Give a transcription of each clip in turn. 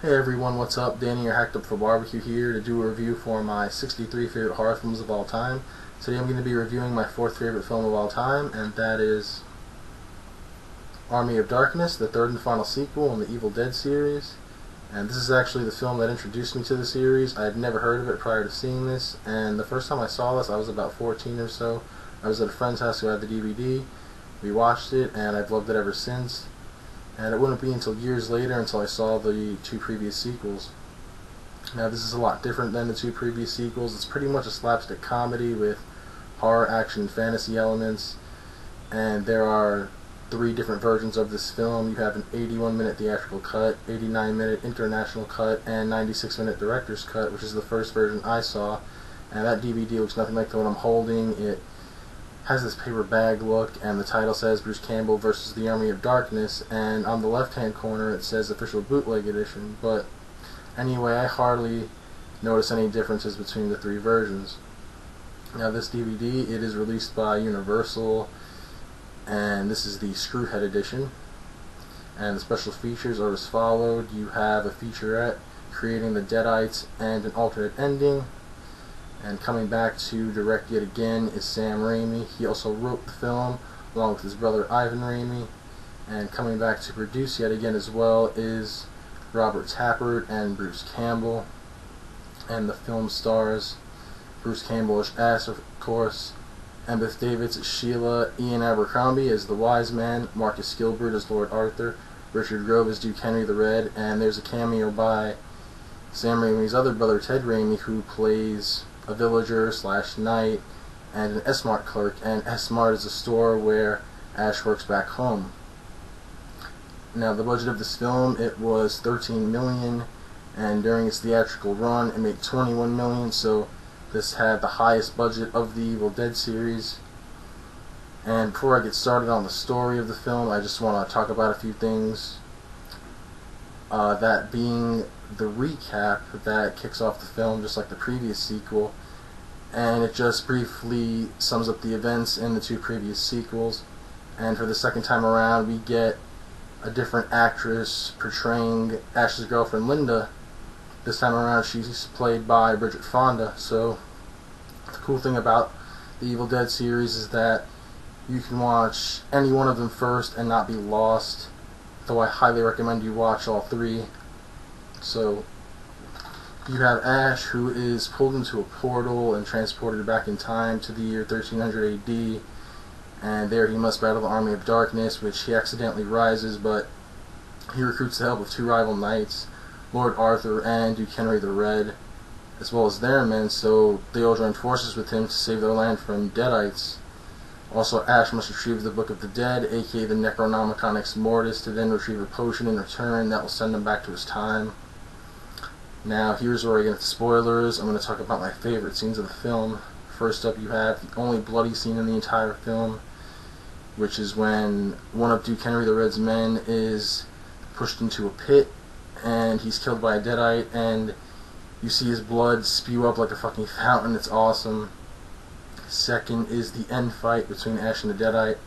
Hey everyone, what's up? Danny, your Hacked Up for Barbecue here to do a review for my 63 favorite horror films of all time. Today I'm going to be reviewing my fourth favorite film of all time, and that is Army of Darkness, the third and final sequel in the Evil Dead series. And this is actually the film that introduced me to the series. I had never heard of it prior to seeing this, and the first time I saw this I was about 14 or so. I was at a friend's house who had the DVD. We watched it, and I've loved it ever since. And it wouldn't be until years later until I saw the two previous sequels. Now this is a lot different than the two previous sequels. It's pretty much a slapstick comedy with horror, action, and fantasy elements. And there are three different versions of this film. You have an 81-minute theatrical cut, 89-minute international cut, and 96-minute director's cut, which is the first version I saw. And that DVD looks nothing like the one I'm holding. It has this paper bag look, and the title says Bruce Campbell versus the Army of Darkness, and on the left hand corner it says official bootleg edition. But anyway, I hardly notice any differences between the three versions. Now this DVD, it is released by Universal, and this is the Screwhead edition, and the special features are as followed. You have a featurette creating the Deadites and an alternate ending. And coming back to direct yet again is Sam Raimi. He also wrote the film along with his brother Ivan Raimi. And coming back to produce yet again as well is Robert Tapert and Bruce Campbell. And the film stars Bruce Campbell as Ash, of course, Embeth Davidtz as Sheila, Ian Abercrombie as the Wise Man, Marcus Gilbert as Lord Arthur, Richard Grove as Duke Henry the Red, and there's a cameo by Sam Raimi's other brother Ted Raimi, who plays a villager / knight and an S-Mart clerk, and S-Mart is a store where Ash works back home. Now the budget of this film, it was $13 million, and during its theatrical run it made $21 million, so this had the highest budget of the Evil Dead series. And before I get started on the story of the film, I just want to talk about a few things. That being the recap that kicks off the film, just like the previous sequel, and it just briefly sums up the events in the two previous sequels. And for the second time around, we get a different actress portraying Ash's girlfriend Linda. This time around she's played by Bridget Fonda. So the cool thing about the Evil Dead series is that you can watch any one of them first and not be lost, though I highly recommend you watch all three. So you have Ash, who is pulled into a portal and transported back in time to the year 1300 AD, and there he must battle the Army of Darkness, which he accidentally rises, but he recruits the help of two rival knights, Lord Arthur and Duke Henry the Red, as well as their men, so they all join forces with him to save their land from Deadites. Also, Ash must retrieve the Book of the Dead, aka the Necronomicon Ex Mortis, to then retrieve a potion in return that will send him back to his time. Now, here's where I get into spoilers. I'm going to talk about my favorite scenes of the film. First up, you have the only bloody scene in the entire film, which is when one of Duke Henry the Red's men is pushed into a pit, and he's killed by a Deadite, and you see his blood spew up like a fucking fountain. It's awesome. Second is the end fight between Ash and the Deadite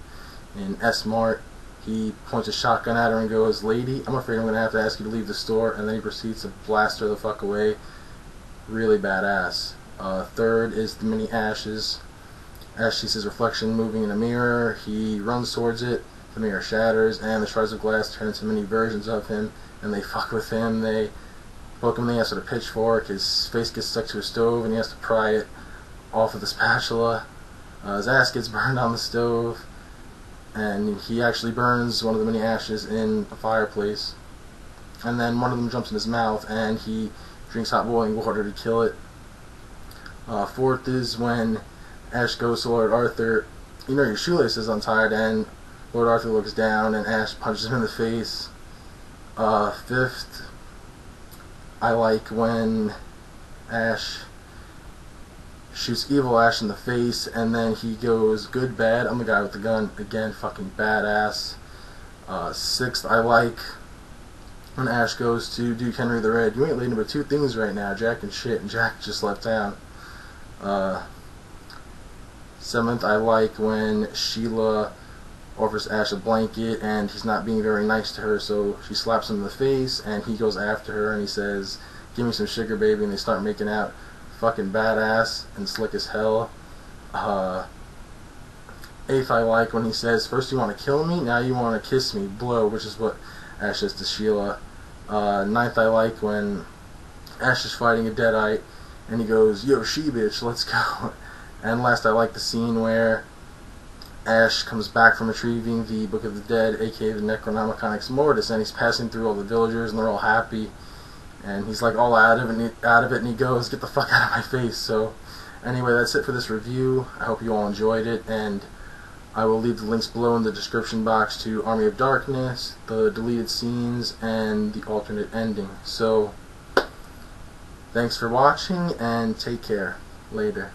in S-Mart. He points a shotgun at her and goes, "Lady, I'm afraid I'm going to have to ask you to leave the store," and then he proceeds to blast her the fuck away. Really badass. Third is the mini Ashes. Ash sees his reflection moving in a mirror. He runs towards it. The mirror shatters, and the shards of glass turn into many versions of him, and they fuck with him. They poke him in the ass with a pitchfork. His face gets stuck to a stove, and he has to pry it off with a spatula. His ass gets burned on the stove, and he actually burns one of the mini Ashes in a fireplace. And then one of them jumps in his mouth, and he drinks hot boiling water to kill it. Fourth is when Ash goes to Lord Arthur, "You know your shoelace is untied," and Lord Arthur looks down, and Ash punches him in the face. Fifth, I like when Ash shoots evil Ash in the face, and then he goes, "Good, bad, I'm the guy with the gun." Again, fucking badass. Sixth, I like when Ash goes to Duke Henry the Red, "You ain't leading but two things right now, Jack and shit," and Jack just left town. Seventh, I like when Sheila offers Ash a blanket, and he's not being very nice to her, so she slaps him in the face, and he goes after her, and he says, "Give me some sugar, baby," and they start making out. Fucking badass and slick as hell. Eighth, I like when he says, "First you want to kill me, now you want to kiss me," blow, which is what Ash says to Sheila. Ninth, I like when Ash is fighting a Deadite, and he goes, "Yo, she-bitch, let's go." And last, I like the scene where Ash comes back from retrieving the Book of the Dead, aka the Necronomicon Ex Mortis, and he's passing through all the villagers, and they're all happy, and he's like all out of it, and he goes, "Get the fuck out of my face." So anyway, that's it for this review. I hope you all enjoyed it, and I will leave the links below in the description box to Army of Darkness, the deleted scenes, and the alternate ending. So thanks for watching, and take care. Later.